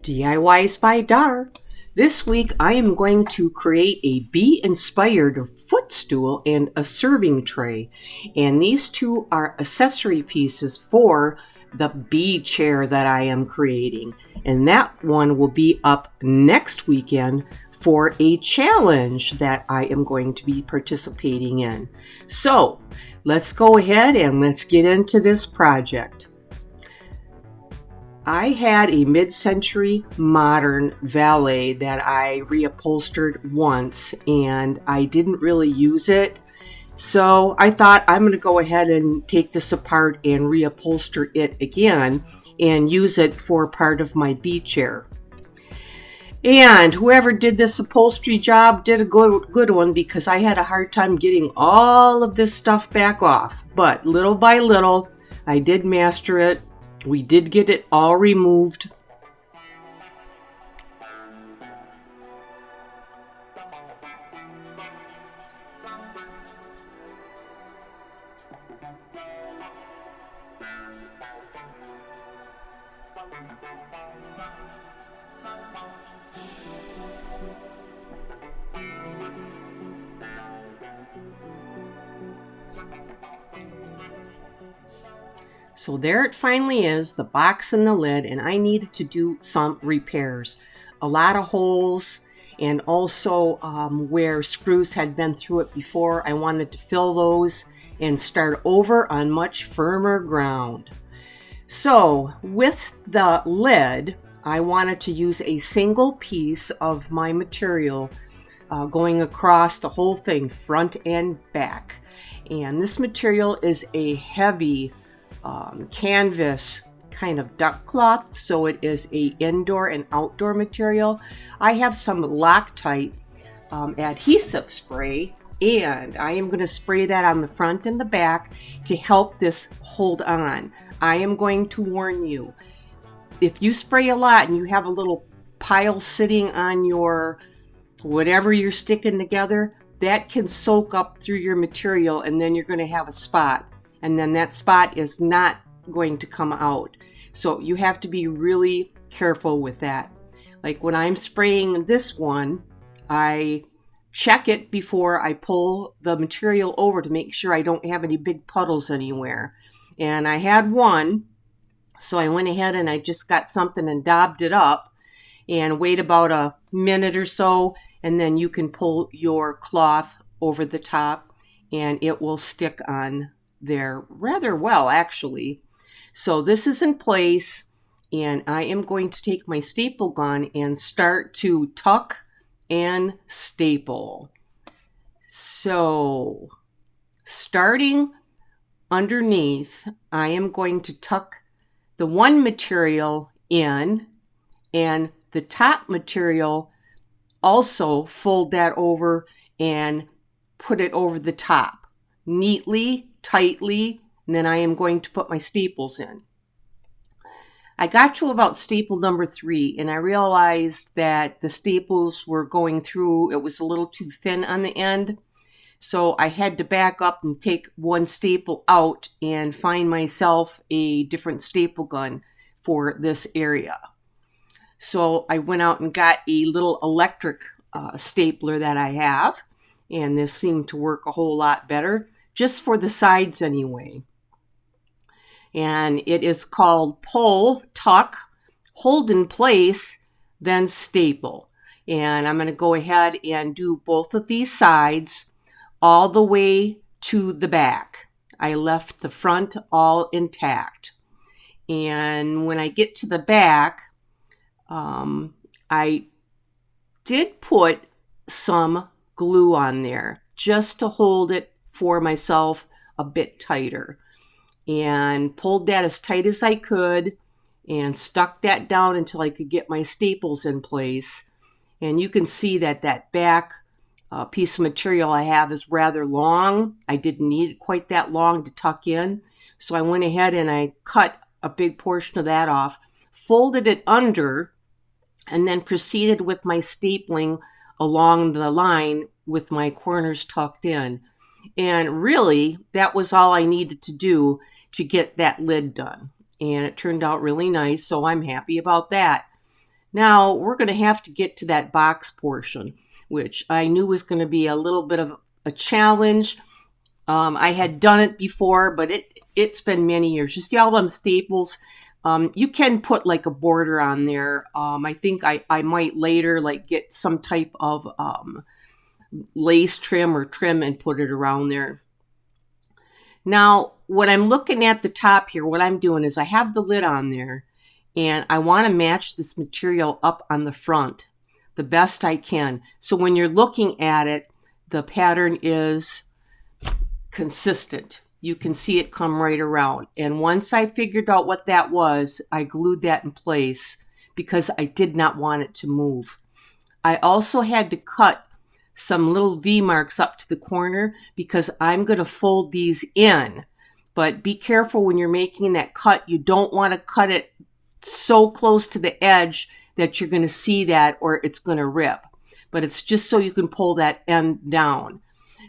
DIYs-by-dar. This week I am going to create a bee-inspired footstool and a serving tray. And these two are accessory pieces for the bee chair that I am creating. And that one will be up next weekend for a challenge that I am going to be participating in. So let's go ahead and let's get into this project. I had a mid-century modern valet that I reupholstered once, and I didn't really use it. So I thought I'm going to go ahead and take this apart and reupholster it again and use it for part of my bee chair. And whoever did this upholstery job did a good one, because I had a hard time getting all of this stuff back off. But little by little, I did master it. We did get it all removed. So there it finally is, the box and the lid, and I needed to do some repairs. A lot of holes, and also where screws had been through it before, I wanted to fill those and start over on much firmer ground. So with the lid, I wanted to use a single piece of my material going across the whole thing, front and back. And this material is a heavy canvas kind of duck cloth, so it is a indoor and outdoor material. I have some Loctite adhesive spray, and I am going to spray that on the front and the back to help this hold on. I am going to warn you, if you spray a lot and you have a little pile sitting on your whatever you're sticking together, that can soak up through your material, and then you're going to have a spot. And then that spot is not going to come out. So you have to be really careful with that. Like when I'm spraying this one, I check it before I pull the material over to make sure I don't have any big puddles anywhere. And I had one, so I went ahead and I just got something and daubed it up and wait about a minute or so, and then you can pull your cloth over the top and it will stick on there rather well, actually. So this is in place, and I am going to take my staple gun and start to tuck and staple. So starting underneath, I am going to tuck the one material in, and the top material also fold that over and put it over the top neatly, tightly, and then I am going to put my staples in. I got to about staple number 3, and I realized that the staples were going through, it was a little too thin on the end, so I had to back up and take one staple out and find myself a different staple gun for this area. So I went out and got a little electric stapler that I have, and this seemed to work a whole lot better, just for the sides anyway. And it is called pull, tuck, hold in place, then staple. And I'm going to go ahead and do both of these sides all the way to the back. I left the front all intact. And when I get to the back, I did put some glue on there just to hold it for myself a bit tighter, and pulled that as tight as I could and stuck that down until I could get my staples in place. And you can see that that back piece of material I have is rather long. I didn't need it quite that long to tuck in, so I went ahead and I cut a big portion of that off, folded it under, and then proceeded with my stapling along the line with my corners tucked in. And really, that was all I needed to do to get that lid done. And it turned out really nice, so I'm happy about that. Now we're going to have to get to that box portion, which I knew was going to be a little bit of a challenge. I had done it before, but it's been many years. You see all them staples? You can put like a border on there. I think I might later like get some type of lace trim or trim and put it around there. Now, when I'm looking at the top here, what I'm doing is I have the lid on there and I want to match this material up on the front the best I can. So when you're looking at it, the pattern is consistent. You can see it come right around. And once I figured out what that was, I glued that in place because I did not want it to move. I also had to cut some little V marks up to the corner because I'm going to fold these in. But be careful when you're making that cut. You don't want to cut it so close to the edge that you're going to see that or it's going to rip. But it's just so you can pull that end down.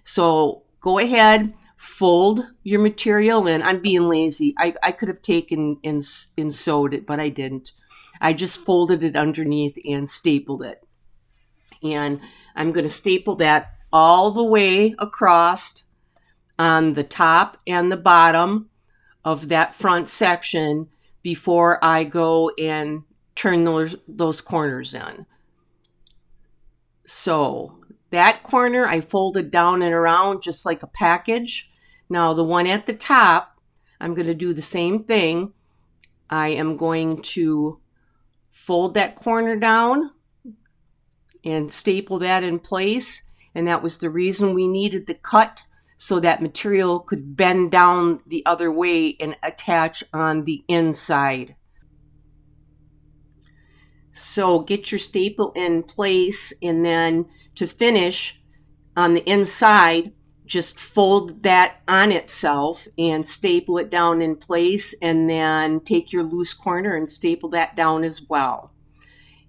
So go ahead, fold your material in. I'm being lazy. I could have taken and sewed it, but I didn't. I just folded it underneath and stapled it. And I'm going to staple that all the way across on the top and the bottom of that front section before I go and turn those corners in. So that corner I folded down and around just like a package. Now the one at the top, I'm going to do the same thing. I am going to fold that corner down and staple that in place. And that was the reason we needed the cut, so that material could bend down the other way and attach on the inside. So get your staple in place, and then to finish on the inside, just fold that on itself and staple it down in place, and then take your loose corner and staple that down as well.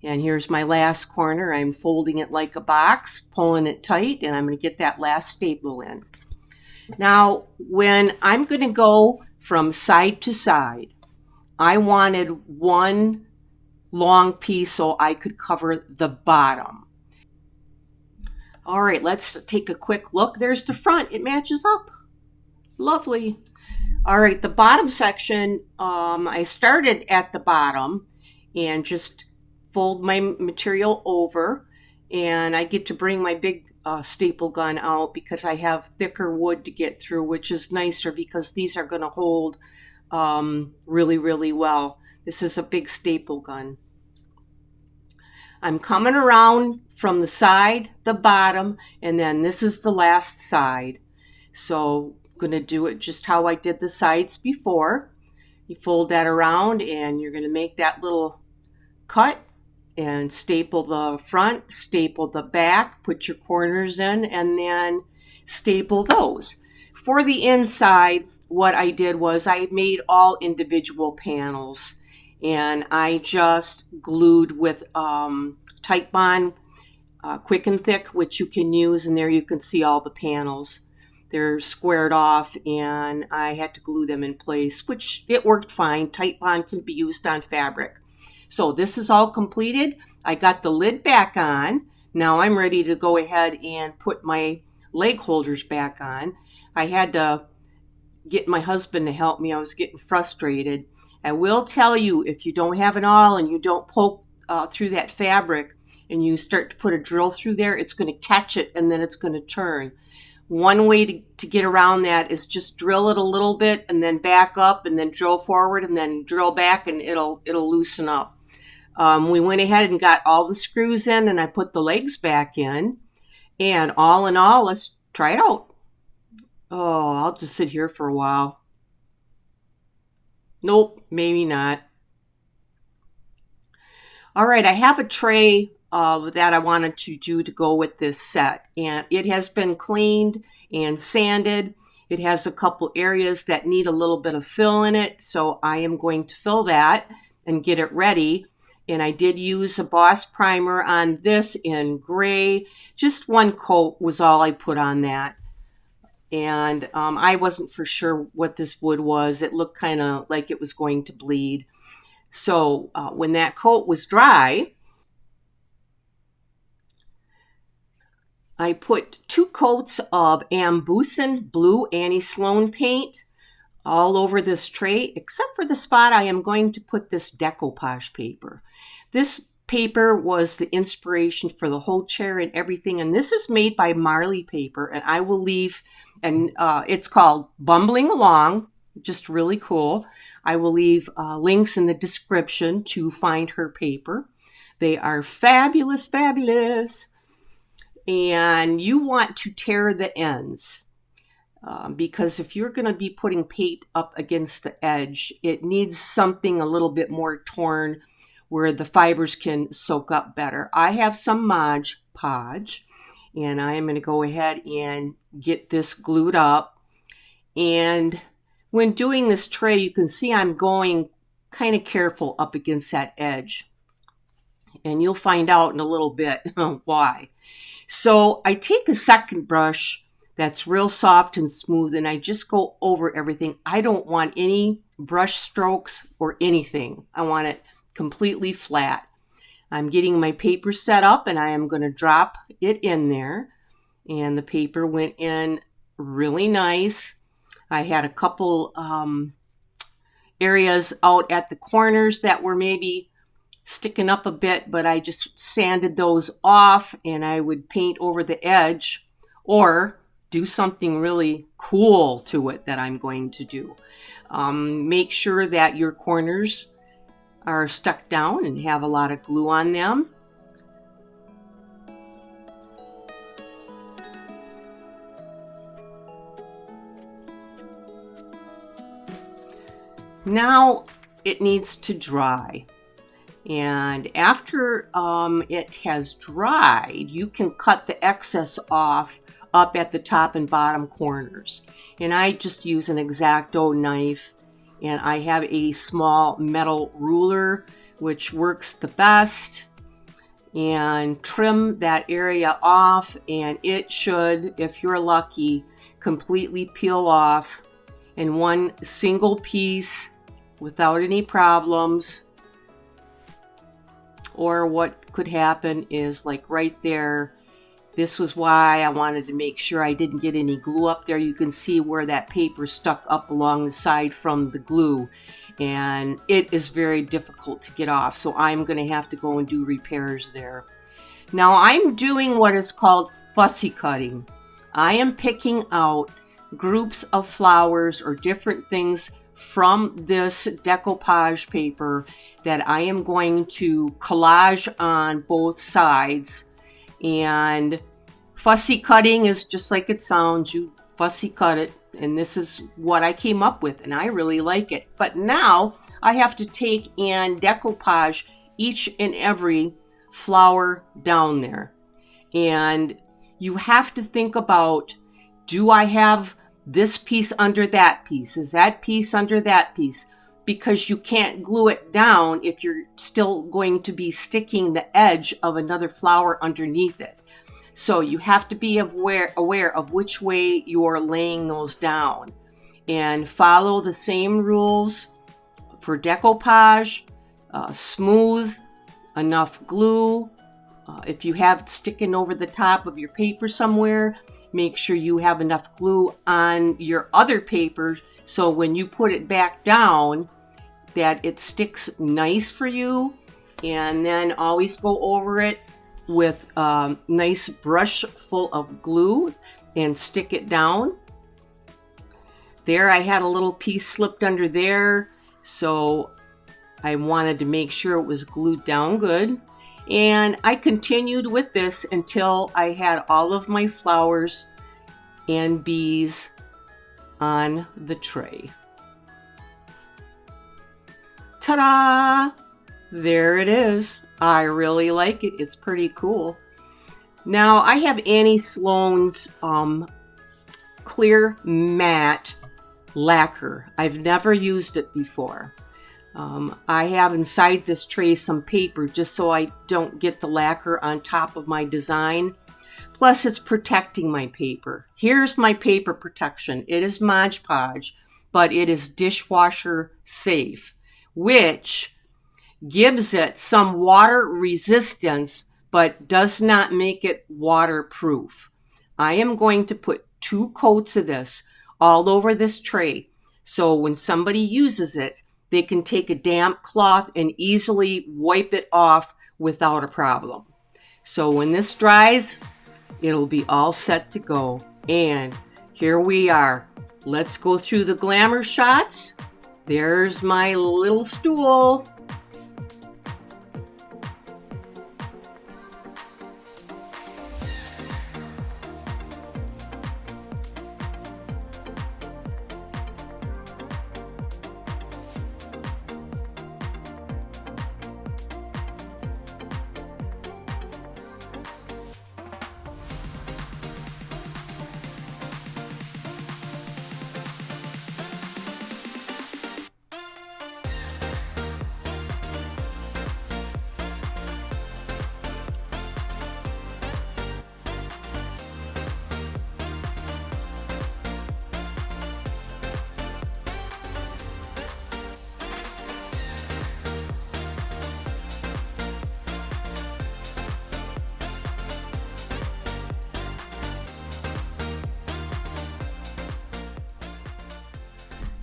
And here's my last corner. I'm folding it like a box, pulling it tight, and I'm going to get that last staple in. Now, when I'm going to go from side to side, I wanted one long piece so I could cover the bottom. All right, let's take a quick look. There's the front. It matches up. Lovely. All right, the bottom section, I started at the bottom and just fold my material over, and I get to bring my big staple gun out because I have thicker wood to get through, which is nicer because these are going to hold really, really well. This is a big staple gun. I'm coming around from the side, the bottom, and then this is the last side. So I'm going to do it just how I did the sides before. You fold that around and you're going to make that little cut and staple the front, staple the back, put your corners in, and then staple those. For the inside, what I did was I made all individual panels, and I just glued with Titebond Quick and Thick, which you can use, and there you can see all the panels. They're squared off, and I had to glue them in place, which it worked fine. Titebond can be used on fabric. So this is all completed. I got the lid back on. Now I'm ready to go ahead and put my leg holders back on. I had to get my husband to help me. I was getting frustrated. I will tell you, if you don't have an awl and you don't poke through that fabric and you start to put a drill through there, it's going to catch it and then it's going to turn. One way to get around that is just drill it a little bit and then back up and then drill forward and then drill back, and it'll loosen up. We went ahead and got all the screws in, and I put the legs back in. And all in all, let's try it out. Oh, I'll just sit here for a while. Nope, maybe not. All right, I have a tray that I wanted to do to go with this set, and it has been cleaned and sanded. It has a couple areas that need a little bit of fill in it, so I am going to fill that and get it ready. And I did use a Boss primer on this in gray. Just one coat was all I put on that. And I wasn't for sure what this wood was. It looked kind of like it was going to bleed. So when that coat was dry, I put 2 coats of Ambussin Blue Annie Sloan paint all over this tray, except for the spot I am going to put this decoupage paper. This paper was the inspiration for the whole chair and everything, and this is made by Marley paper, and I will leave, and it's called Bumbling Along, just really cool. I will leave links in the description to find her paper. They are fabulous, fabulous. And you want to tear the ends because if you're going to be putting paint up against the edge, it needs something a little bit more torn where the fibers can soak up better. I have some Modge Podge, and I am going to go ahead and get this glued up. And when doing this tray, you can see I'm going kind of careful up against that edge. And you'll find out in a little bit why. So I take a second brush that's real soft and smooth, and I just go over everything. I don't want any brush strokes or anything. I want it completely flat. I'm getting my paper set up, and I am going to drop it in there. And the paper went in really nice. I had a couple areas out at the corners that were maybe sticking up a bit, but I just sanded those off, and I would paint over the edge or do something really cool to it that I'm going to do. Make sure that your corners are stuck down and have a lot of glue on them. Now it needs to dry. And after it has dried, you can cut the excess off up at the top and bottom corners. And I just use an X-Acto knife, and I have a small metal ruler, which works the best. And trim that area off, and it should, if you're lucky, completely peel off in one single piece without any problems. Or what could happen is, like right there, this was why I wanted to make sure I didn't get any glue up there. You can see where that paper stuck up along the side from the glue, and it is very difficult to get off. So I'm going to have to go and do repairs there. Now I'm doing what is called fussy cutting. I am picking out groups of flowers or different things from this decoupage paper that I am going to collage on both sides. And fussy cutting is just like it sounds. You fussy cut it, and this is what I came up with, and I really like it. But now I have to take and decoupage each and every flower down there. And you have to think about, do I have this piece under that piece? Is that piece under that piece? Because you can't glue it down if you're still going to be sticking the edge of another flower underneath it. So you have to be aware of which way you're laying those down, and follow the same rules for decoupage. Smooth, enough glue. If you have it sticking over the top of your paper somewhere, make sure you have enough glue on your other paper so when you put it back down that it sticks nice for you. And then always go over it with a nice brush full of glue and stick it down. There, I had a little piece slipped under there, so I wanted to make sure it was glued down good. And I continued with this until I had all of my flowers and bees on the tray. Ta-da! There it is. I really like it. It's pretty cool. Now I have Annie Sloan's clear matte lacquer. I've never used it before. I have inside this tray some paper just so I don't get the lacquer on top of my design. Plus it's protecting my paper. Here's my paper protection. It is Modge Podge, but it is dishwasher safe, which gives it some water resistance, but does not make it waterproof. I am going to put 2 coats of this all over this tray. So when somebody uses it, they can take a damp cloth and easily wipe it off without a problem. So when this dries, it'll be all set to go. And here we are. Let's go through the glamour shots. There's my little stool.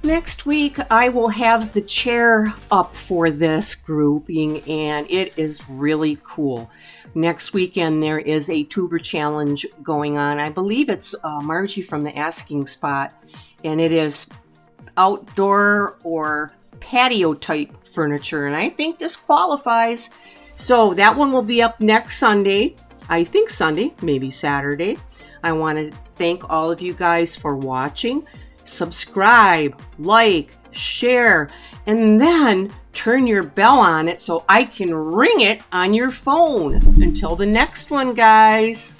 Next week, I will have the chair up for this grouping, and it is really cool. Next weekend, there is a tuber challenge going on. I believe it's Margie from the Asking Spot, and it is outdoor or patio type furniture, and I think this qualifies. So that one will be up next Sunday. I think Sunday, maybe Saturday. I want to thank all of you guys for watching. Subscribe, like, share, and then turn your bell on it so I can ring it on your phone. Until the next one, guys.